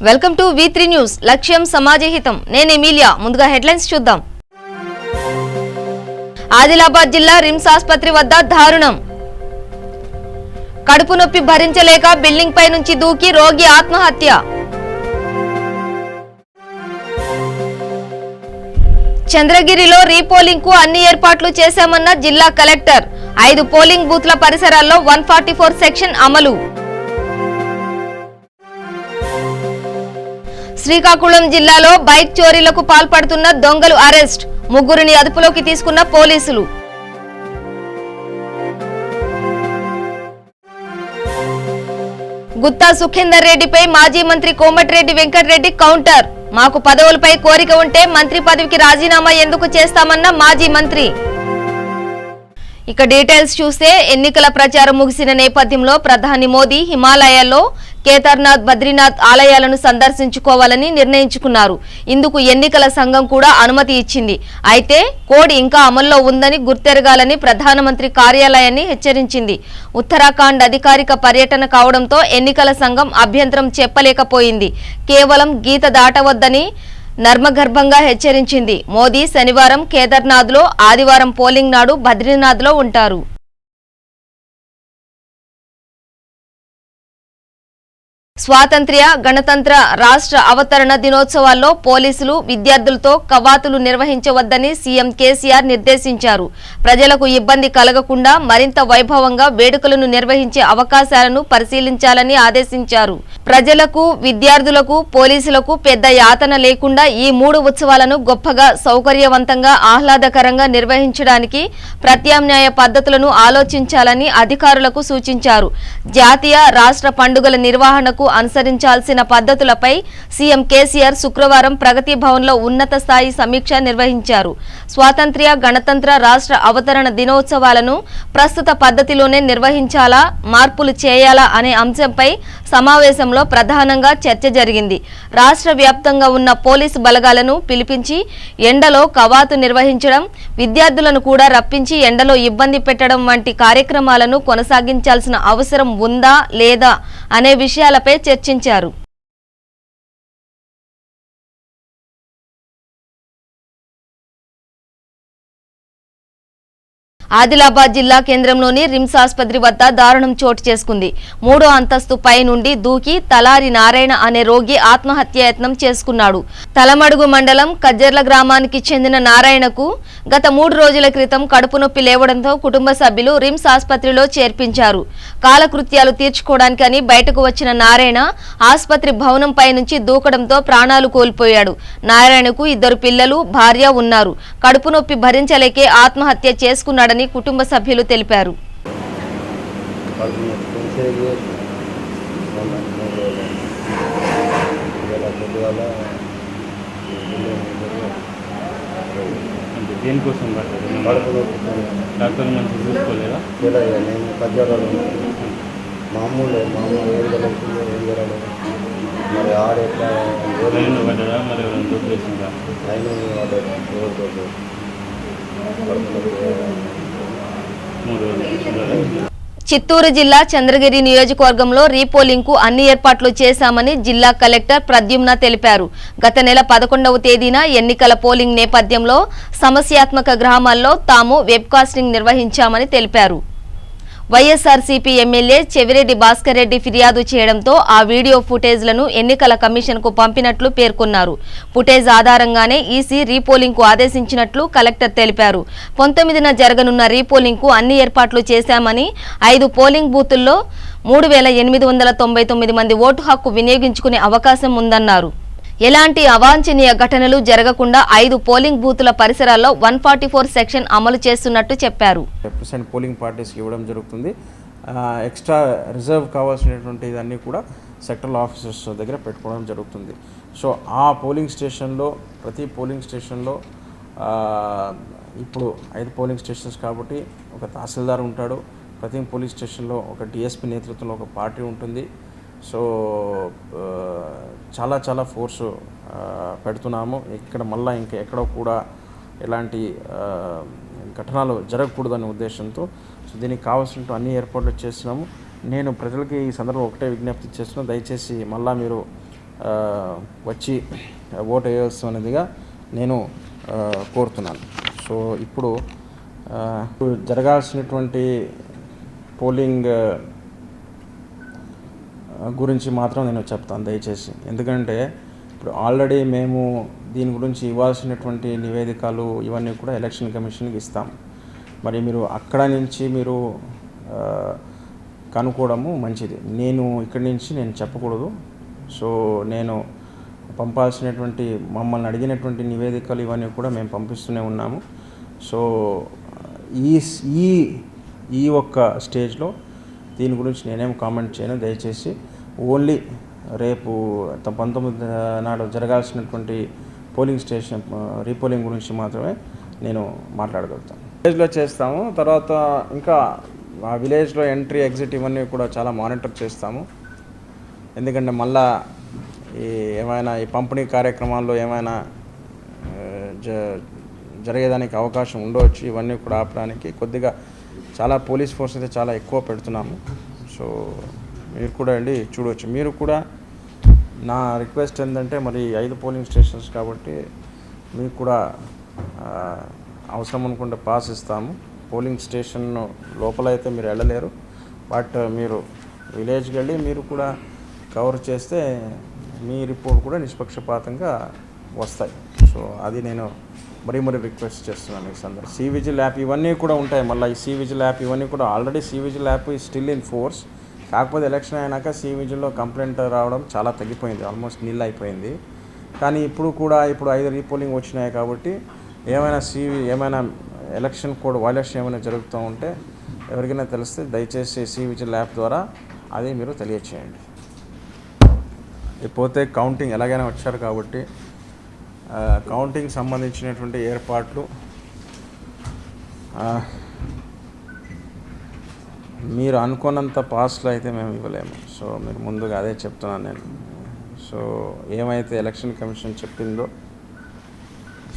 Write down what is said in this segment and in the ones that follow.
Welcome to V3 news. లక్ష్యం సమాజహితం. నేను Emilia. ముందుగా హెడ్లైన్స్ చూద్దాం. ఆదిలాబాద్ జిల్లా రిమ్స్ ఆసుపత్రి వద్ద దారుణం. కడుపు నొప్పి భరించలేక బిల్డింగ్ పై నుంచి దూకి రోగి ఆత్మహత్య. చంద్రగిరిలో రీపోలింగ్ కు అన్ని ఏర్పాట్లు చేశామన్న జిల్లా కలెక్టర్. 5 పోలింగ్ బూత్ల పరిసరాల్లో 144 సెక్షన్ అమలు. శ్రీకాకుళం జిల్లాలో బైక్ చోరీలకు పాల్పడుతున్న దొంగలు అరెస్ట్. 3 అదుపులోకి తీసుకున్న పోలీసులు. గుత్తా సుఖేందర్ రెడ్డిపై మాజీ మంత్రి కోమటిరెడ్డి వెంకటరెడ్డి కౌంటర్. మాకు పదవులపై కోరిక ఉంటే మంత్రి పదవికి రాజీనామా ఎందుకు చేస్తామన్న మాజీ మంత్రి. ఇక డీటెయిల్స్ చూస్తే ఎన్నికల ప్రచారం ముగిసిన నేపథ్యంలో ప్రధాని మోదీ హిమాలయాల్లో కేదార్నాథ్, బద్రీనాథ్ ఆలయాలను సందర్శించుకోవాలని నిర్ణయించుకున్నారు. ఇందుకు ఎన్నికల సంఘం కూడా అనుమతి ఇచ్చింది. అయితే కోడ్ ఇంకా అమల్లో ఉందని గుర్తెరగాలని ప్రధానమంత్రి కార్యాలయాన్ని హెచ్చరించింది. ఉత్తరాఖండ్ అధికారిక పర్యటన కావడంతో ఎన్నికల సంఘం అభ్యంతరం చెప్పలేకపోయింది. కేవలం గీత దాటవద్దని నర్మగర్భంగా హెచ్చరించింది. మోదీ శనివారం కేదార్నాథ్లో, ఆదివారం పోలింగ్ నాడు బద్రీనాథ్లో ఉంటారు. స్వాతంత్ర్య, గణతంత్ర, రాష్ట్ర అవతరణ దినోత్సవాల్లో పోలీసులు విద్యార్థులతో కవాతులు నిర్వహించవద్దని సీఎం కేసీఆర్ నిర్దేశించారు. ప్రజలకు ఇబ్బంది కలగకుండా మరింత వైభవంగా వేడుకలను నిర్వహించే అవకాశాలను పరిశీలించాలని ఆదేశించారు. ప్రజలకు, విద్యార్థులకు, పోలీసులకు పెద్ద యాతన లేకుండా ఈ 3 ఉత్సవాలను గొప్పగా, సౌకర్యవంతంగా, ఆహ్లాదకరంగా నిర్వహించడానికి ప్రత్యామ్నాయ పద్ధతులను ఆలోచించాలని అధికారులకు సూచించారు. జాతీయ, రాష్ట్ర పండుగల నిర్వహణకు అనుసరించాల్సిన పద్ధతులపై సీఎం కేసీఆర్ శుక్రవారం ప్రగతి భవన్లో ఉన్నత స్థాయి సమీక్ష నిర్వహించారు. స్వాతంత్ర్య, గణతంత్ర, రాష్ట్ర అవతరణ దినోత్సవాలను ప్రస్తుత పద్ధతిలోనే నిర్వహించాలా, మార్పులు చేయాలా అనే అంశంపై సమావేశంలో ప్రధానంగా చర్చ జరిగింది. రాష్ట్ర వ్యాప్తంగా ఉన్న పోలీసు బలగాలను పిలిపించి ఎండలో కవాతు నిర్వహించడం, విద్యార్థులను కూడా రప్పించి ఎండలో ఇబ్బంది పెట్టడం వంటి కార్యక్రమాలను కొనసాగించాల్సిన అవసరం ఉందా లేదా అనే విషయాలపై చర్చించారు. ఆదిలాబాద్ జిల్లా కేంద్రంలోని రిమ్స్ ఆసుపత్రి వద్ద దారుణం చోటు చేసుకుంది. 3వ అంతస్తు పై నుండి దూకి తలారి నారాయణ అనే రోగి ఆత్మహత్యాయత్నం చేసుకున్నాడు. తలమడుగు మండలం కజ్జర్ల గ్రామానికి చెందిన నారాయణకు గత 3 రోజుల క్రితం కడుపు నొప్పి లేవడంతో కుటుంబ సభ్యులు రిమ్స్ ఆసుపత్రిలో చేర్పించారు. కాలకృత్యాలు తీర్చుకోవడానికి అని బయటకు వచ్చిన నారాయణ ఆసుపత్రి భవనం పై నుంచి దూకడంతో ప్రాణాలు కోల్పోయాడు. నారాయణకు 2 పిల్లలు, భార్య ఉన్నారు. కడుపు నొప్పి భరించలేకే ఆత్మహత్య చేసుకున్నాడని కుటుంబ సభ్యులు తెలిపారు. దేనికోసం డాక్టర్ మంచి చూసుకోలేదా? నేను పద్యాలలో మామూలు మరి ఆడెట్లా పడ్డా మరి ఎవరైనా దొరికేసిందా? అయిన చిత్తూరు జిల్లా చంద్రగిరి నియోజకవర్గంలో రీపోలింగ్ కు అన్ని ఏర్పాట్లు చేశామని జిల్లా కలెక్టర్ ప్రద్యుమ్న తెలిపారు. గత నెల 11వ తేదీన ఎన్నికల పోలింగ్ నేపథ్యంలో సమస్యాత్మక గ్రామాల్లో తాము వెబ్కాస్టింగ్ నిర్వహించామని తెలిపారు. వైఎస్ఆర్సీపీ ఎమ్మెల్యే చెవిరెడ్డి భాస్కర్ రెడ్డి ఫిర్యాదు చేయడంతో ఆ వీడియో ఫుటేజ్లను ఎన్నికల కమిషన్ కు పంపినట్లు పేర్కొన్నారు. ఫుటేజ్ ఆధారంగానే ఈసీ రీపోలింగ్ కు ఆదేశించినట్లు కలెక్టర్ తెలిపారు. 19న జరగనున్న రీపోలింగ్ కు అన్ని ఏర్పాట్లు చేశామని 5 పోలింగ్ బూతుల్లో 3899 మంది ఓటు హక్కు వినియోగించుకునే అవకాశం ఉందన్నారు. ఎలాంటి అవాంఛనీయ ఘటనలు జరగకుండా 5 పోలింగ్ బూతుల పరిసరాల్లో 144 సెక్షన్ అమలు చేస్తున్నట్టు చెప్పారు. పోలింగ్ పార్టీస్కి ఇవ్వడం జరుగుతుంది. ఎక్స్ట్రా రిజర్వ్ కావాల్సినటువంటి ఇదన్నీ కూడా సెక్టరల్ ఆఫీసర్స్ దగ్గర పెట్టుకోవడం జరుగుతుంది. సో ఆ పోలింగ్ స్టేషన్లో, ప్రతి పోలింగ్ స్టేషన్లో ఇప్పుడు 5 పోలింగ్ స్టేషన్స్ కాబట్టి ఒక తహసీల్దార్ ఉంటాడు. ప్రతి పోలింగ్ స్టేషన్లో ఒక డిఎస్పీ నేతృత్వంలో ఒక పార్టీ ఉంటుంది. సో చాలా ఫోర్సు పెడుతున్నాము. ఇక్కడ మళ్ళీ ఇంకా ఎక్కడో కూడా ఎలాంటి ఘటనలు జరగకూడదనే ఉద్దేశంతో సో దీనికి కావాల్సిన అన్ని ఏర్పాట్లు చేస్తున్నాము. నేను ప్రజలకి ఈ సందర్భంలో ఒకటే విజ్ఞప్తి చేస్తున్నాను, దయచేసి మళ్ళీ మీరు వచ్చి ఓటు వేయవలసినదిగా నేను కోరుతున్నాను. సో ఇప్పుడు జరగాల్సినటువంటి పోలింగ్ గురించి మాత్రం నేను చెప్తాను దయచేసి. ఎందుకంటే ఇప్పుడు ఆల్రెడీ మేము దీని గురించి ఇవ్వాల్సినటువంటి నివేదికలు ఇవన్నీ కూడా ఎలక్షన్ కమిషన్కి ఇస్తాం. మరి మీరు అక్కడ నుంచి మీరు కనుక్కోవడము మంచిది. నేను ఇక్కడి నుంచి నేను చెప్పకూడదు. సో నేను పంపాల్సినటువంటి మమ్మల్ని అడిగినటువంటి నివేదికలు ఇవన్నీ కూడా మేము పంపిస్తూనే ఉన్నాము. సో ఈ ఒక్క స్టేజ్లో దీని గురించి నేనేం కామెంట్ చేయను. దయచేసి ఓన్లీ రేపు 19 నాడు జరగాల్సినటువంటి పోలింగ్ స్టేషన్ రీపోలింగ్ గురించి మాత్రమే నేను మాట్లాడగలుగుతాను. విలేజ్లో చేస్తాము. తర్వాత ఇంకా ఆ విలేజ్లో ఎంట్రీ ఎగ్జిట్ ఇవన్నీ కూడా చాలా మానిటర్ చేస్తాము. ఎందుకంటే మళ్ళా ఏమైనా ఈ పంపిణీ కార్యక్రమాల్లో ఏమైనా జరిగేదానికి అవకాశం ఉండవచ్చు. ఇవన్నీ కూడా ఆపడానికి కొద్దిగా చాలా పోలీస్ ఫోర్స్ అయితే చాలా ఎక్కువ పెడుతున్నాము. సో మీరు కూడా వెళ్ళి చూడవచ్చు. మీరు కూడా నా రిక్వెస్ట్ ఏంటంటే మరి 5 పోలింగ్ స్టేషన్స్ కాబట్టి మీకు కూడా అవసరం అనుకుంటే పాస్ ఇస్తాము. పోలింగ్ స్టేషన్ లోపల అయితే మీరు వెళ్ళలేరు. బట్ మీరు విలేజ్కి వెళ్ళి మీరు కూడా కవర్ చేస్తే మీ రిపోర్ట్ కూడా నిష్పక్షపాతంగా వస్తాయి. సో అది నేను మరీ రిక్వెస్ట్ చేస్తున్నాను ఈ సందర్భంగా. సి విజిల్ యాప్ ఇవన్నీ కూడా ఉంటాయి. మళ్ళీ ఈ సి విజిల్ యాప్ ఇవన్నీ కూడా ఆల్రెడీ సి విజిల్ యాప్ ఈ స్టిల్ ఇన్ ఫోర్స్. కాకపోతే ఎలక్షన్ అయినాక సి విజిల్లో కంప్లైంట్ రావడం చాలా తగ్గిపోయింది, ఆల్మోస్ట్ నీళ్ళు అయిపోయింది. కానీ ఇప్పుడు 5 రీపోలింగ్ వచ్చినాయి కాబట్టి ఏమైనా ఎలక్షన్ కోడ్ వైలేషన్ ఏమైనా జరుగుతూ ఉంటే ఎవరికైనా తెలిస్తే దయచేసి సి విజిల్ యాప్ ద్వారా అది మీరు తెలియచేయండి. ఇకపోతే కౌంటింగ్ ఎలాగైనా వచ్చారు కాబట్టి కౌంటింగ్ సంబంధించినటువంటి ఏర్పాట్లు మీరు అనుకున్నంత పాస్లో అయితే మేము ఇవ్వలేము. సో మీరు ముందుగా అదే చెప్తున్నాను నేను. సో ఏమైతే ఎలక్షన్ కమిషన్ చెప్పిందో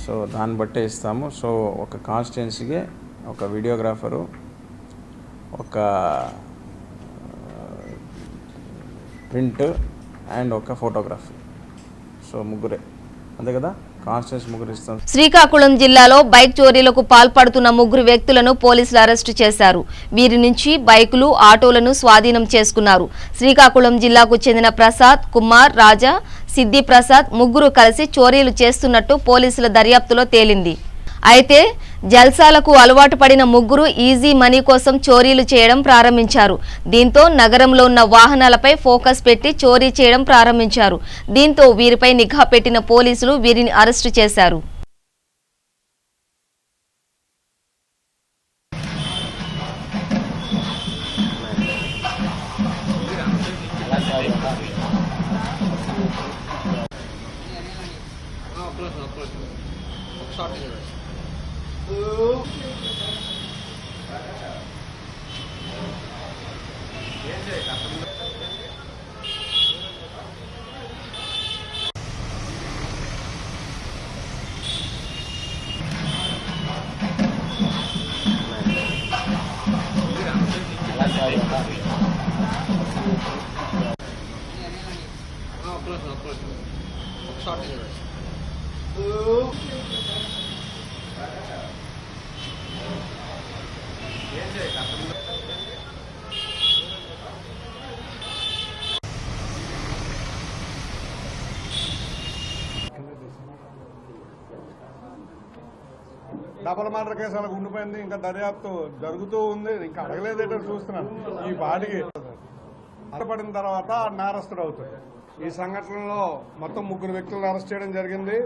సో దాన్ని బట్టే ఇస్తాము. సో ఒక కాన్స్టిట్యున్సీకి ఒక వీడియోగ్రాఫరు, ఒక ప్రింట్ అండ్ ఒక ఫోటోగ్రఫీ. సో ముగ్గురే, అంతే కదా, కాన్స్టిట్యున్సీ ముగ్గురు ఇస్తాం. శ్రీకాకుళం జిల్లాలో బైక్ చోరీలకు పాల్పడుతున్న 3 వ్యక్తులను పోలీసులు అరెస్టు చేశారు. వీరి నుంచి బైకులు, ఆటోలను స్వాధీనం చేసుకున్నారు. శ్రీకాకుళం జిల్లాకు చెందిన ప్రసాద్, కుమార్, రాజా, సిద్ది ప్రసాద్ 3 కలిసి చోరీలు చేస్తున్నట్టు పోలీసుల దర్యాప్తులో తేలింది. అయితే జల్సాలకు అలవాటు పడిన 3 ఈజీ మనీ కోసం చోరీలు చేయడం ప్రారంభించారు. దీంతో నగరంలో ఉన్న వాహనాలపై ఫోకస్ పెట్టి చోరీ చేయడం ప్రారంభించారు. దీంతో వీరిపై నిఘా పెట్టిన పోలీసులు వీరిని అరెస్టు చేశారు. డబల్ మర్డర్ కేసు అలా ఉండిపోయింది. ఇంకా దర్యాప్తు జరుగుతూ ఉంది. ఇంకా అడగలేదేటో చూస్తున్నాను. ఈ పాటికి అడ్డపడిన తర్వాత నేరస్తుడు అవుతాడు. ఈ సంఘటనలో మొత్తం 3 వ్యక్తులను అరెస్ట్ చేయడం జరిగింది.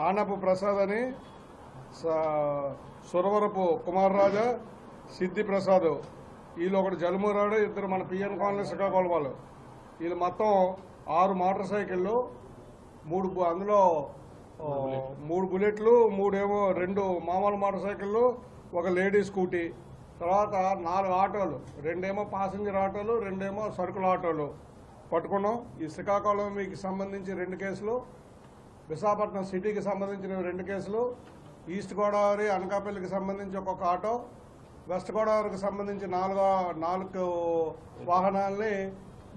ఆనపు ప్రసాద్ అని, సురవరపు కుమార్ రాజా, సిద్ది ప్రసాద్, వీళ్ళు ఒకటి జలుమూరాడు, 2 మన పిఎన్ కాలనీ శ్రీకాకుళం వాళ్ళు. వీళ్ళు మొత్తం 6 మోటార్ సైకిళ్ళు, అందులో 3 బుల్లెట్లు, 2 మామూలు మోటార్ సైకిళ్ళు, 1 లేడీ స్కూటీ, తర్వాత 4 ఆటోలు, 2 ప్యాసింజర్ ఆటోలు, 2 సరుకుల ఆటోలు పట్టుకున్నాం. ఈ శ్రీకాకుళంకి సంబంధించి 2 కేసులు, విశాఖపట్నం సిటీకి సంబంధించిన 2 కేసులు, ఈస్ట్ గోదావరి అనకాపల్లికి సంబంధించి 1 ఆటో, వెస్ట్ గోదావరికి సంబంధించి 4 వాహనాలని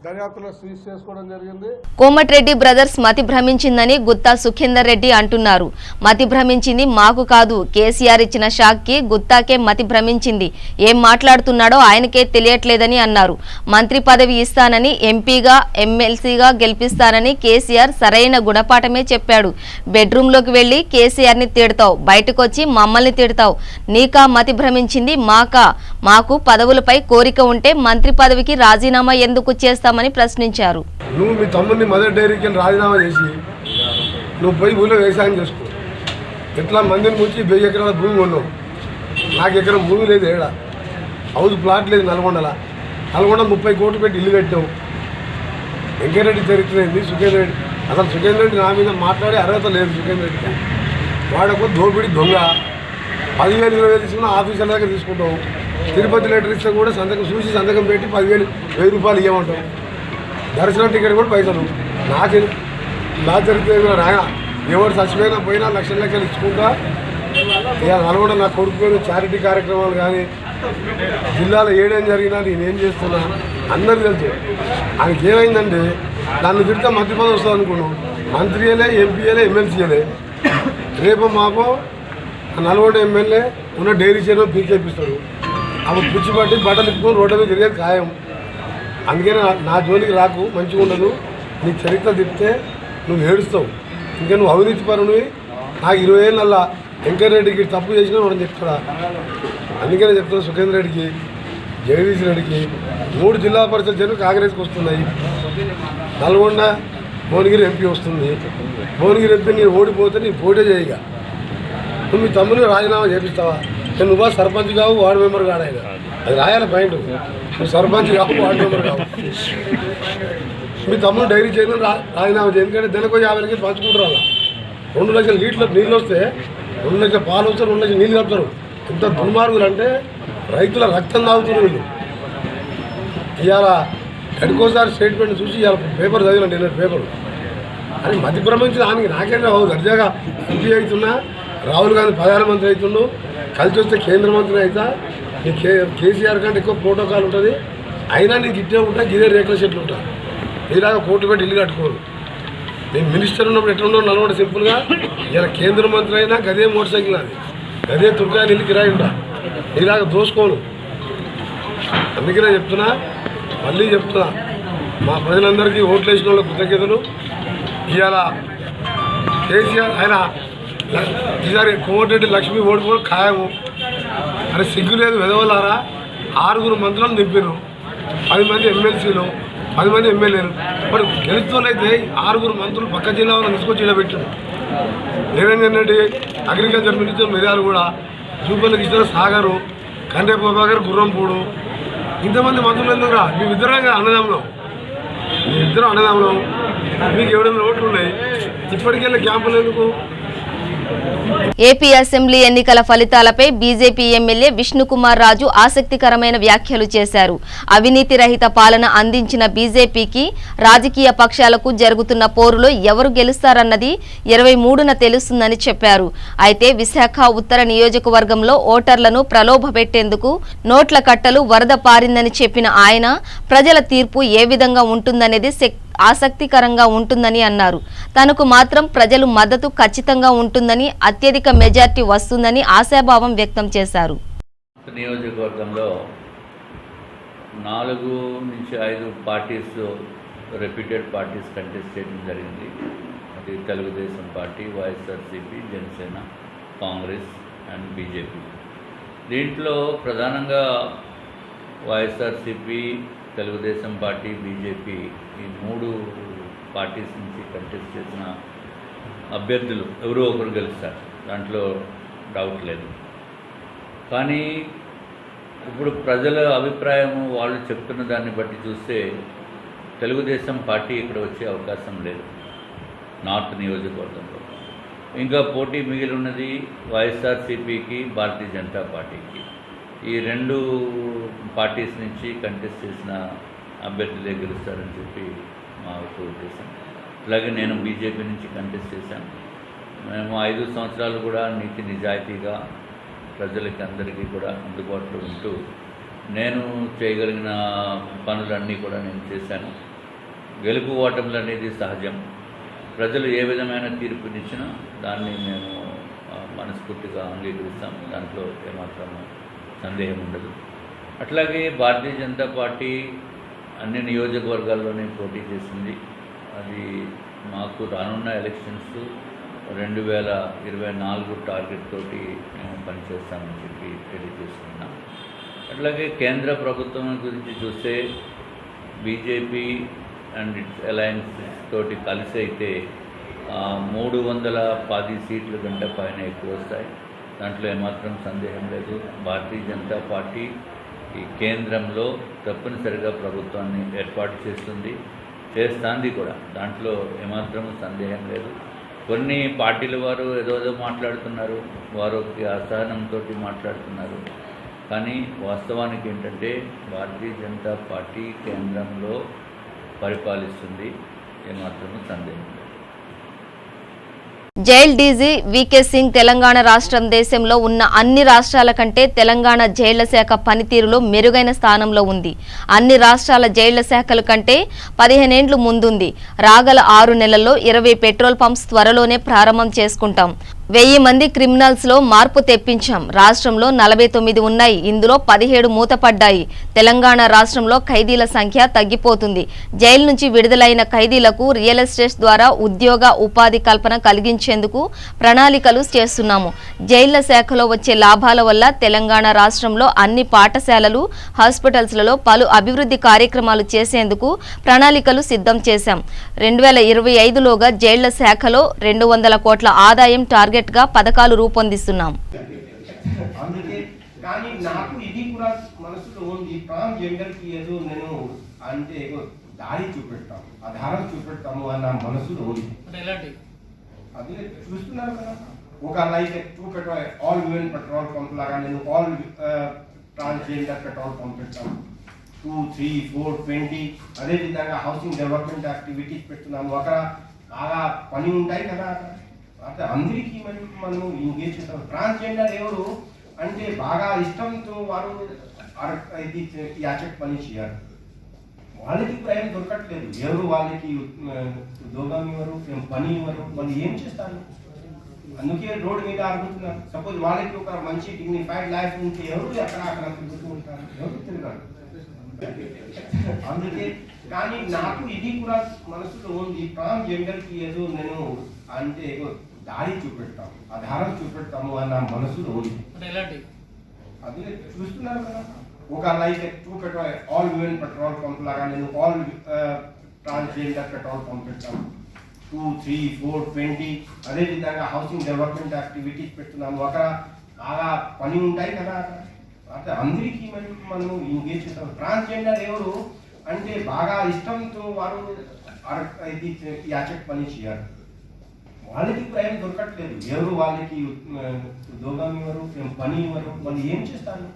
దర్యాప్తులో సీజ్ చేసుకోవడం జరిగింది. కోమటిరెడ్డి బ్రదర్స్ మతి భ్రమించిందని గుత్తా సుఖేందర్ రెడ్డి అంటున్నారు. మతి భ్రమించింది మాకు కాదు, కేసీఆర్ ఇచ్చిన షాక్ కి గుత్తాకే మతి భ్రమించింది. ఏం మాట్లాడుతున్నాడో ఆయనకే తెలియట్లేదని అన్నారు. మంత్రి పదవి ఇస్తానని, ఎంపీగా ఎమ్మెల్సీగా గెలిపిస్తానని కేసీఆర్ సరైన గుణపాఠమే చెప్పాడు. బెడ్రూమ్లోకి వెళ్లి కేసీఆర్ ని తిడతావు, బయటకొచ్చి మమ్మల్ని తిడతావు. నీకా మతి భ్రమించింది? మాకు పదవులపై కోరిక ఉంటే మంత్రి పదవికి రాజీనామా ఎందుకు చేస్తామని ప్రశ్నించారు. నువ్వు మీ తమ్ముడిని మదర్ డైరీకి రాజీనామా చేసి నువ్వు పోయి ఊళ్ళో వ్యవసాయం చేసుకో. ఎట్లా మందిని ముంచి 1000 ఎకరాల భూమి కొన్నావు. నాకు ఎకరం భూమి లేదు, ఏడా హౌస్ ప్లాట్ లేదు. నల్గొండ 30 కోట్లు పెట్టి ఇల్లు కట్టావు. వెంకయ్యరెడ్డి చరిత్ర ఏంది? సుఖేందర్ రెడ్డి అసలు సుఖేందర్ రెడ్డి నా మీద మాట్లాడే అర్హత లేదు. సుఖేందర్ రెడ్డికి వాడకు దోపిడి దొంగ. 10,000 20,000 తీసుకున్న ఆఫీసర్ల దగ్గర తీసుకుంటావు. తిరుపతి లెటర్ ఇస్తే కూడా సంతకం పెట్టి 10,000 రూపాయలు ఇవ్వమంటావు. దర్శనం టికెట్ కూడా పైసలు. నా చరిత్ర రాయ ఎవరు చచ్చిపోయినా పోయినా లక్షలు ఇచ్చుకుంటా. ఇక నల్గొండ నా కొడుకు చారిటీ కార్యక్రమాలు కానీ జిల్లాలో ఏడేం జరిగినా నేనేం చేస్తున్నా అందరికీ తెలుసు. ఆయనకి ఏమైందంటే నన్ను తిడితే మంత్రి పదవి వస్తుంది అనుకున్నాను. మంత్రిలే, ఎంపీలే, ఎమ్మెల్సీలే. రేపు మాకు నల్గొండ ఎమ్మెల్యే ఉన్న డైరీ చైర్మన్ పీకేపిస్తాడు. అప్పుడు పిచ్చి పట్టి బట్టలు ఇప్పుకొని రోడ్డు మీద తిరిగేది ఖాయం. అందుకని నా జోలికి రాకు, మంచిగా ఉండదు. నీ చరిత్ర తిప్పితే నువ్వు ఏడుస్తావు. ఇంకా నువ్వు అవినీతి పరునివి. నాకు 20 ఏళ్ళ వెంకయ్యరెడ్డికి తప్పు చేసినా మనం చెప్తాడా? అందుకనే చెప్తున్నా సుఖేందర్ రెడ్డికి, జగదీష్ రెడ్డికి 3 జిల్లా పరిషత్ జన్లు కాంగ్రెస్కి వస్తున్నాయి. నల్గొండ భువనగిరి ఎంపీ వస్తుంది. భువనగిరి ఎంపీ నేను ఓడిపోతే నేను పోటీ చేయగా నువ్వు మీ తమ్ముని రాజీనామా చేపిస్తావా? నువ్వు సర్పంచ్ కావు, వార్డు మెంబర్ కాదు. ఆయన అది రాయాలి పాయింట్. నువ్వు సర్పంచ్ కావు, వార్డు మెంబర్ కావు. మీ తమ్ముడు డైరీ చేయడం రాజీనామా చేయండి. ఎందుకంటే నెలకు 50 లక్షలు పంచుకుంటారు. అలా 2 లక్షల లీటర్లకు నీళ్ళు వస్తే 2 లక్షల పాలు వస్తే 2 లక్షల నీళ్ళు కలుపుతారు. ఎంత దుర్మార్గులు అంటే రైతుల రక్తం తాగుతున్నారు వీళ్ళు. ఇవాళ ఎక్కడికోసారి స్టేట్మెంట్ చూసి ఇవాళ పేపర్ చదివిన నేను పేపర్ అని మధ్య ప్రపంచం ఆయనకి నాకేం రావు. దర్జాగా ఎంపీ అవుతున్నా, రాహుల్ గాంధీ ప్రధానమంత్రి అవుతుండు, కలిసి వస్తే కేంద్ర మంత్రి అవుతా. నీకు కేసీఆర్ కంటే ఎక్కువ ప్రోటోకాల్ ఉంటుంది. అయినా నీకు ఇట్టే ఉంటా, గిదే రేకుల చెట్లు ఉంటా. ఇలాగ కోట్లు పెట్టి ఇల్లు కట్టుకోరు. నేను మినిస్టర్ ఉన్నప్పుడు ఎట్లా ఉన్నావు నల్గొండ సింపుల్గా. ఇలా కేంద్ర మంత్రి అయినా గదే మోటార్ సైకిల్ అది, గదే తుర్కాయ ఇల్లు కిరాయి ఉంటా. ఇలాగ దోసుకోను. అందుకనే చెప్తున్నా, మళ్ళీ చెప్తున్నా, మా ప్రజలందరికీ ఓట్లు వేసిన వాళ్ళ కృతజ్ఞతలు. ఇవాళ కేసీఆర్ ఆయన ఈసారి కోమటిరెడ్డి లక్ష్మి ఓడిపోవడం ఖాయము. అరే సిగ్గు లేదు వెదవలారా. 6 మంత్రులను దింపారు, 10 మంది ఎమ్మెల్సీలు, 10 మంది ఎమ్మెల్యేలు. మరి గెలుస్తున్నైతే 6 మంత్రులు పక్క జిల్లా వాళ్ళని తీసుకొచ్చి ఇలా పెట్టారు. నిరంజన్ రెడ్డి అగ్రికల్చర్ మినిస్టర్ మిర్యాలు కూడా, జూపల్లికి ఇచ్చిన సాగరు, కండే ప్రభాకర్ గుర్రంపూడు, ఇంతమంది మంత్రులు ఎందుకురా? మేమిద్దరం అన్నదమ్ములు, మేమిద్దరం అన్నదమ్ములు. మీకు ఎవడైనా ఓట్లు ఉన్నాయి, ఇప్పటికెళ్ళి క్యాంపులు ఎందుకు? ఏపీ అసెంబ్లీ ఎన్నికల ఫలితాలపై బీజేపీ ఎమ్మెల్యే విష్ణుకుమార్ రాజు ఆసక్తికరమైన వ్యాఖ్యలు చేశారు. అవినీతి రహిత పాలన అందించిన బీజేపీకి రాజకీయ పక్షాలకు జరుగుతున్న పోరులో ఎవరు గెలుస్తారన్నది 23న తెలుస్తుందని చెప్పారు. అయితే విశాఖ ఉత్తర నియోజకవర్గంలో ఓటర్లను ప్రలోభపెట్టేందుకు నోట్ల కట్టలు వరద పారిందని చెప్పిన ఆయన ప్రజల తీర్పు ఏ విధంగా ఉంటుందనేది ఆసక్తికరంగా ఉంటుందని అన్నారు. తనకు మాత్రం ప్రజలు మద్దతు ఖచ్చితంగా ఉంటుందని, అత్యధిక మెజార్టీ వస్తుందని ఆశాభావం వ్యక్తం చేశారు. నియోజకవర్గంలో 4 నుంచి 5 పార్టీస్, రెప్యూటెడ్ పార్టీస్ కంటెస్ట్ చేయడం జరిగింది. అది Telugu Desam party, YSRCP, Janasena, Congress and BJP. దీంట్లో ప్రధానంగా వైఎస్ఆర్సీపీ, తెలుగుదేశం పార్టీ, బీజేపీ ఈ 3 పార్టీస్ నుంచి కంటెస్ట్ చేసిన అభ్యర్థులు ఎవరో ఒకరు గెలుస్తారు, దాంట్లో డౌట్ లేదు. కానీ ఇప్పుడు ప్రజల అభిప్రాయం వాళ్ళు చెప్తున్న దాన్ని బట్టి చూస్తే తెలుగుదేశం పార్టీ ఇక్కడ వచ్చే అవకాశం లేదు నార్త్ నియోజకవర్గంలో. ఇంకా పోటీ మిగిలి ఉన్నది వైఎస్ఆర్సీపీకి, భారతీయ జనతా పార్టీకి. ఈ 2 పార్టీస్ నుంచి కంటెస్ట్ చేసిన అభ్యర్థులే గెలుస్తారని చెప్పి మా ఉద్దేశం. అలాగే నేను బీజేపీ నుంచి కంటెస్ట్ చేశాను. మేము 5 సంవత్సరాలు కూడా నీతి నిజాయితీగా ప్రజలకి అందరికీ కూడా అందుబాటులో ఉంటూ నేను చేయగలిగిన పనులన్నీ కూడా నేను చేశాను. గెలుపు ఓటములు అనేది సహజం. ప్రజలు ఏ విధమైన తీర్పునిచ్చినా దాన్ని మేము మనస్ఫూర్తిగా అంగీకరిస్తాం. దాంట్లో ఏమాత్రం సందేహం ఉండదు. అట్లాగే భారతీయ జనతా పార్టీ అన్ని నియోజకవర్గాల్లోనే పోటీ చేసింది. అది మాకు రానున్న ఎలక్షన్స్ 2024 టార్గెట్ తోటి మేము పనిచేస్తామని చెప్పి తెలియజేస్తున్నాం. అట్లాగే కేంద్ర ప్రభుత్వం గురించి చూస్తే బీజేపీ అండ్ ఇట్స్ అలయన్స్ తోటి కలిసి అయితే 310 సీట్ల కంటే పైన ఎక్కువ వస్తాయి. దాంట్లో ఏమాత్రం సందేహం లేదు. భారతీయ జనతా పార్టీ ఈ కేంద్రంలో తప్పనిసరిగా ప్రభుత్వాన్ని ఏర్పాటు చేస్తుంది కూడా. దాంట్లో ఏమాత్రం సందేహం లేదు. కొన్ని పార్టీల వారు ఏదో మాట్లాడుతున్నారు, వారు అసహనంతో మాట్లాడుతున్నారు. కానీ వాస్తవానికి ఏంటంటే భారతీయ జనతా పార్టీ కేంద్రంలో పరిపాలిస్తుంది, ఏమాత్రం సందేహం లేదు. జైల్ డీజీ వీకే సింగ్ తెలంగాణ రాష్ట్రం దేశంలో ఉన్న అన్ని రాష్ట్రాల కంటే తెలంగాణ జైళ్ల శాఖ పనితీరులో మెరుగైన స్థానంలో ఉంది. అన్ని రాష్ట్రాల జైళ్ల శాఖల కంటే 15 ఏండ్లు ముందుంది. రాగల 6 నెలల్లో 20 పెట్రోల్ పంప్స్ త్వరలోనే ప్రారంభం చేసుకుంటాం. 1000 మంది క్రిమినల్స్ లో మార్పు తెప్పించాం. రాష్ట్రంలో 49 ఉన్నాయి. ఇందులో 17 మూతపడ్డాయి. తెలంగాణ రాష్ట్రంలో ఖైదీల సంఖ్య తగ్గిపోతుంది. జైలు నుంచి విడుదలైన ఖైదీలకు రియల్ ఎస్టేట్ ద్వారా ఉద్యోగ ఉపాధి కల్పన కలిగించేందుకు ప్రణాళికలు చేస్తున్నాము. జైళ్ల శాఖలో వచ్చే లాభాల వల్ల తెలంగాణ రాష్ట్రంలో అన్ని పాఠశాలలు, హాస్పిటల్స్లలో పలు అభివృద్ధి కార్యక్రమాలు చేసేందుకు ప్రణాళికలు సిద్ధం చేశాం. 2025లోగా జైళ్ల శాఖలో 200 కోట్ల ఆదాయం టార్గెట్ గా పథకాలు రూపొందిస్తున్నాం. అందుకే కానీ నాకు ఇది కూడా మనసులో ఉంది. ట్రాన్స్జెండర్ కి ఏదో నేను అంటే దారి చూపెడతాము, ఆధారం చూపెడతాము అన్న మనసులో ఉంది. అది చూస్తున్నారు కదా, ఒక లైక్ చూపెట్టాలి ఆల్ విమెన్ పెట్రోల్ పంప్ లాగా నేను ఆల్ ట్రాన్స్జెండర్ పెట్రోల్ పంప్ పెడతాను. 2, 3, 4, 20 అదేవిధంగా హౌసింగ్ డెవలప్మెంట్ యాక్టివిటీస్ పెడుతున్నాము. అక్కడ బాగా పని ఉంటాయి కదా, అంటే అందరికీ మనం ఎంగేజ్ చేస్తాం. ట్రాన్స్జెండర్ ఎవరు అంటే బాగా ఇష్టంతో వారు ఇది యాచక్ పని చేయాలి. వాళ్ళకి ప్రేమ దొరకట్లేదు. ఎవరు వాళ్ళకి ఉద్యోగం ఇవ్వరు, పని ఇవ్వరు, వాళ్ళు ఏం చేస్తారు? అందుకే రోడ్డు మీద అడుగుతున్నారు. సపోజ్ వాళ్ళకి ఒక మంచి డిగ్నిఫైడ్ లైఫ్ ఉంటే ఎవరు అక్కడ తిరుగుతూ ఉంటారు, ఎవరు తిరగారు. అందుకే కానీ నాకు ఇది కూడా మనసులో ఉంది. ట్రాన్స్జెండర్ కి ఏదో నేను అంటే దారి చూపెడతాము, ఆధారం చూపెడతాము అన్న మనసులో ఉంది. అది చూస్తున్నారు కదా, ఒక లైక్ చూపెట్టాలి ఆల్ విమెన్ పెట్రోల్ పంప్ లాగా నేను ఆల్ ట్రాన్స్జెండర్ పెట్రోల్ పంప్ పెడతాను. 2, 3, 4, 20 అదేవిధంగా హౌసింగ్ డెవలప్మెంట్ యాక్టివిటీస్ పెడుతున్నాము. అక్కడ బాగా పని ఉంటాయి కదా, అంటే అందరికీ మనం ఎంగేజ్ చేస్తాం. ట్రాన్స్జెండర్ ఎవరు అంటే బాగా ఇష్టంతో వారు ఇది యాచక్ పని చేయాలి. వాళ్ళకి ప్రేమ దొరకట్లేదు. ఎవరు వాళ్ళకి ఉద్యోగం ఇవ్వరు, పని ఇవ్వరు, వాళ్ళు ఏం చేస్తారు?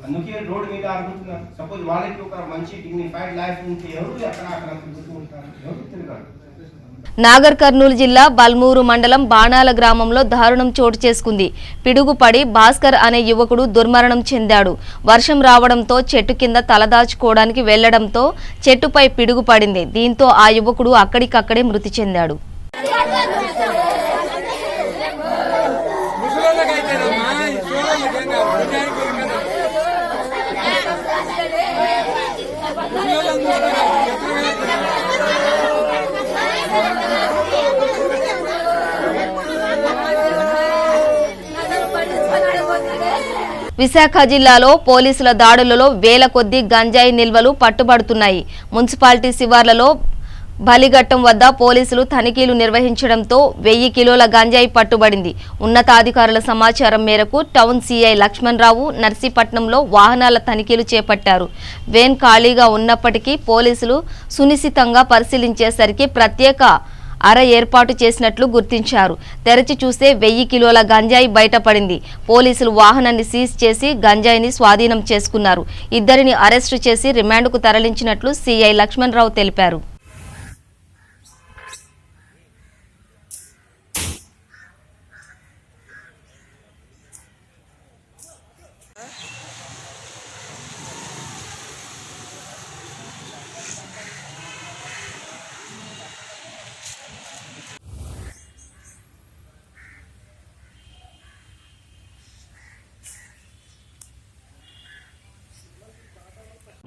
అందుకే రోడ్డు మీద అడుగుతున్నారు. సపోజ్ వాళ్ళకి ఒక మంచి డిగ్నిఫైడ్ లైఫ్ ఉంటే ఎవరు అక్కడ తిరుగుతూ ఉంటారు, ఎవరు తిరగారు. నాగర్ కర్నూలు జిల్లా బల్మూరు మండలం బాణాల గ్రామంలో దారుణం చోటు చేసుకుంది. పిడుగుపడి భాస్కర్ అనే యువకుడు దుర్మరణం చెందాడు. వర్షం రావడంతో చెట్టు కింద తలదాచుకోవడానికి వెళ్లడంతో చెట్టుపై పిడుగు పడింది. దీంతో ఆ యువకుడు అక్కడికక్కడే మృతి చెందాడు. విశాఖ జిల్లాలో పోలీసుల దాడులలో వేల కొద్దీ గంజాయి నిల్వలు పట్టుబడుతున్నాయి. మున్సిపాలిటీ శివార్లలో బలిఘట్టం వద్ద పోలీసులు తనిఖీలు నిర్వహించడంతో 1000 కిలోల గంజాయి పట్టుబడింది. ఉన్నతాధికారుల సమాచారం మేరకు టౌన్ సీఐ లక్ష్మణరావు నర్సీపట్నంలో వాహనాల తనిఖీలు చేపట్టారు. వేన్ ఖాళీగా ఉన్నప్పటికీ పోలీసులు సునిశితంగా పరిశీలించేసరికి ప్రత్యేక అర ఏర్పాటు చేసినట్లు గుర్తించారు. తెరచి చూస్తే 1000 కిలోల గంజాయి బయటపడింది. పోలీసులు వాహనాన్ని సీజ్ చేసి గంజాయిని స్వాధీనం చేసుకున్నారు. ఇద్దరిని అరెస్టు చేసి రిమాండ్కు తరలించినట్లు సీఐ లక్ష్మణరావు తెలిపారు.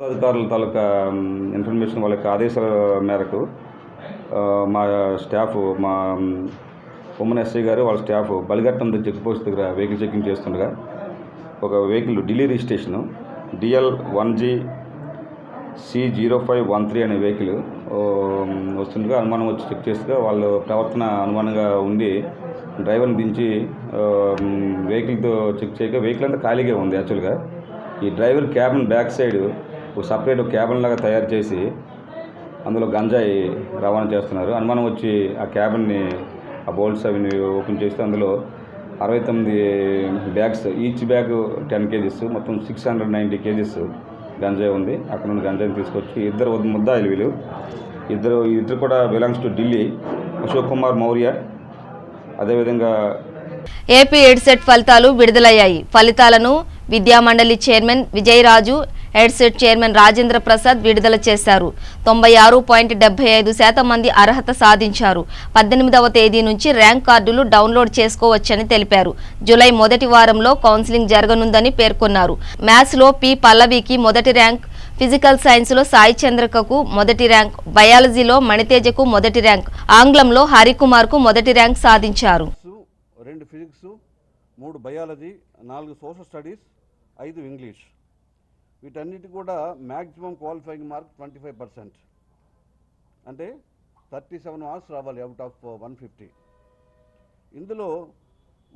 అధికారుల తాలూకా ఇన్ఫర్మేషన్ వాళ్ళ ఆదేశాల మేరకు మా స్టాఫ్ మా ఉమ్మన్ ఎస్ఐ గారు వాళ్ళ స్టాఫ్ బలిఘట్టం చెక్ పోస్ట్ దగ్గర వెహికల్ చెకింగ్ చేస్తుండగా ఒక vehicle Delhi registration DL1G C0513 అనే వెహికల్ వస్తుండగా అనుమానం వచ్చి చెక్ చేస్తే వాళ్ళ ప్రవర్తన అనుమానంగా ఉండి డ్రైవర్ని దించి వెహికల్తో చెక్ చేయగా వెహికల్ అంతా ఖాళీగా ఉంది. యాక్చువల్గా ఈ డ్రైవర్ క్యాబిన్ బ్యాక్ సైడ్ ఒక సపరేట్ క్యాబిన్ లాగా తయారు చేసి అందులో గంజాయి రవాణా చేస్తున్నారు. అనుమానం వచ్చి ఆ క్యాబిన్ని ఆ బోల్ట్స్ అవి ఓపెన్ చేస్తే అందులో 69 బ్యాగ్స్, ఈచ్ బ్యాగ్ 10 kgs, మొత్తం 690 kgs గంజాయి ఉంది. అక్కడ నుండి గంజాయిని తీసుకొచ్చి ఇద్దరు ముద్దాయిలు వీళ్ళు ఇద్దరు కూడా బిలాంగ్స్ టు ఢిల్లీ. అశోక్ కుమార్ మౌర్య, అదేవిధంగా ఏపీ ఎడ్సెట్ ఫలితాలు విడుదలయ్యాయి. ఫలితాలను విద్యామండలి chairman Vijayaraju, EdCET chairman Rajendra Prasad విడుదల చేశారు. 96.75% మంది అర్హత సాధించారు. 18వ తేదీ నుంచి ర్యాంక్ కార్డులు డౌన్లోడ్ చేసుకోవచ్చని తెలిపారు. జూలై మొదటి వారంలో కౌన్సిలింగ్ జరగనుందని పేర్కొన్నారు. మ్యాథ్స్లో పి పల్లవికి మొదటి ర్యాంక్, ఫిజికల్ సైన్స్లో సాయి చంద్రకకు మొదటి ర్యాంక్, బయాలజీలో మణితేజకు మొదటి ర్యాంక్, ఆంగ్లంలో హరికుమార్కు మొదటి ర్యాంక్ సాధించారు. 2 physics, 3 biology, 4 social studies, 5 English. వీటన్నిటి కూడా మ్యాక్సిమం క్వాలిఫైయింగ్ మార్క్ 25%, అంటే 37 మార్క్స్ రావాలి అవుట్ ఆఫ్ 150. ఇందులో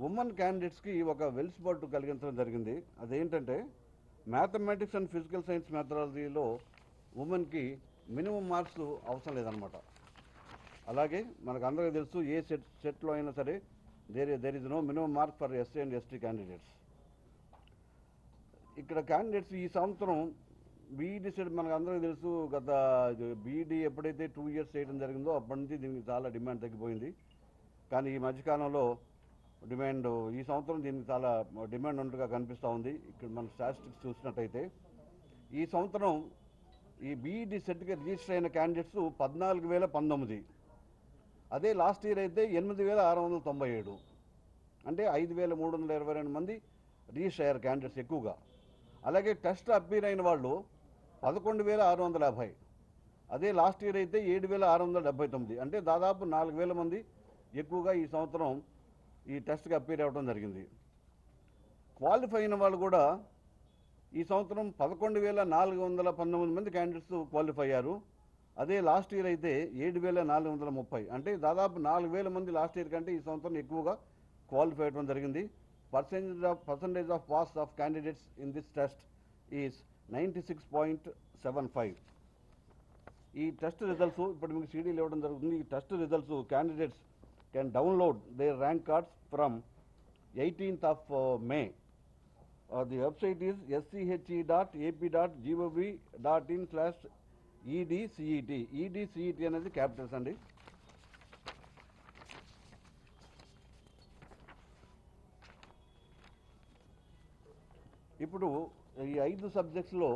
ఉమెన్ క్యాండిడేట్స్కి ఒక వెలుసుబాటు కలిగించడం జరిగింది. అదేంటంటే మ్యాథమెటిక్స్ అండ్ ఫిజికల్ సైన్స్ మెథడాలజీలో ఉమెన్కి మినిమం మార్క్స్ అవసరం లేదనమాట. అలాగే మనకు అందరికీ తెలుసు, ఏ సెట్లో అయినా సరే there is no minimum mark for SC and ST candidates. ఇక్కడ క్యాండిడేట్స్ ఈ సంవత్సరం బీఈడీ సెట్ మనకు అందరికీ తెలుసు, గత బీఈడీ ఎప్పుడైతే 2 years చేయడం జరిగిందో అప్పటి నుంచి దీనికి చాలా డిమాండ్ తగ్గిపోయింది. కానీ ఈ మధ్యకాలంలో డిమాండ్, ఈ సంవత్సరం దీనికి చాలా డిమాండ్ ఉన్నట్టుగా కనిపిస్తూ ఉంది. ఇక్కడ మన స్టాటిస్టిక్స్ చూసినట్టయితే ఈ సంవత్సరం ఈ బీఈడీ సెట్కి రిజిస్టర్ అయిన క్యాండిడేట్స్ 14,019. అదే లాస్ట్ ఇయర్ అయితే 8,697, అంటే 5,322 మంది రిజిస్టర్ అయ్యారు క్యాండిడేట్స్ ఎక్కువగా. అలాగే టెస్ట్ అపీర్ అయిన వాళ్ళు 11,650. అదే లాస్ట్ ఇయర్ అయితే 7,679, అంటే దాదాపు 4,000 మంది ఎక్కువగా ఈ సంవత్సరం ఈ టెస్ట్కి అపీర్ అవ్వడం జరిగింది. క్వాలిఫై అయిన వాళ్ళు కూడా ఈ సంవత్సరం 11,419 మంది క్యాండిడేట్స్ క్వాలిఫై అయ్యారు. అదే లాస్ట్ ఇయర్ అయితే 7,430, అంటే దాదాపు 4,000 మంది లాస్ట్ ఇయర్ కంటే ఈ సంవత్సరం ఎక్కువగా క్వాలిఫై అవ్వడం జరిగింది. Percentage of pass of candidates in this test is 96.75. ఈ టెస్ట్ రిజల్ట్స్ ఇప్పుడు మీకు సీడీలు ఇవ్వడం జరుగుతుంది. ఈ test results candidates can download their rank cards from 18th of May. The website is sche.ap.gov.in/EDCET. EDCET అనేది క్యాపిటల్స్ అండి. ఇప్పుడు ఈ 5 సబ్జెక్ట్స్లో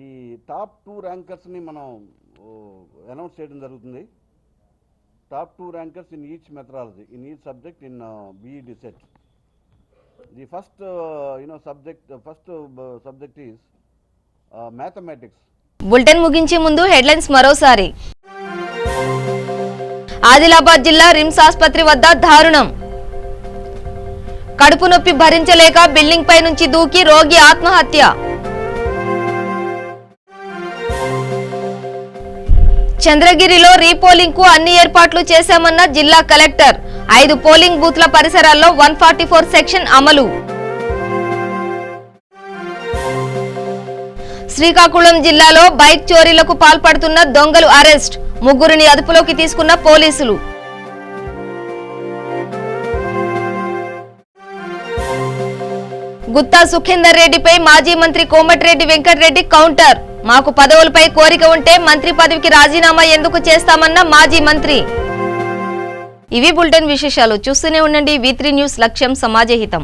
ఈ టాప్ 2 ర్యాంకర్స్ని మనం అనౌన్స్ చేయడం జరుగుతుంది. Top 2 rankers in each methodology, in each subject in BEd set. The first subject is mathematics. Bulletin ముగించే ముందు హెడ్లైన్స్ మరోసారి. ఆదిలాబాద్ జిల్లా రిమ్స్ ఆసుపత్రి వద్ద దారుణం. కడుపు నొప్పి భరించలేక బిల్డింగ్ పై నుంచి దూకి రోగి ఆత్మహత్య. చంద్రగిరిలో రీపోలింగ్ కు అన్ని ఏర్పాట్లు చేశామన్న జిల్లా కలెక్టర్. 5 పోలింగ్ బూత్ల పరిసరాల్లో 144 సెక్షన్ అమలు. శ్రీకాకుళం జిల్లాలో బైక్ చోరీలకు పాల్పడుతున్న దొంగలు అరెస్ట్. 3 అదుపులోకి తీసుకున్న పోలీసులు. గుత్తా సుఖేందర్ రెడ్డిపై మాజీ మంత్రి కోమటిరెడ్డి వెంకటరెడ్డి కౌంటర్. మాకు పదవులపై కోరిక ఉంటే మంత్రి పదవికి రాజీనామా ఎందుకు చేస్తామన్న మాజీ మంత్రి. ఇవి బులెటిన్ విశేషాలు. చూస్తూనే ఉండండి V3 న్యూస్, లక్ష్యం సమాజహితం.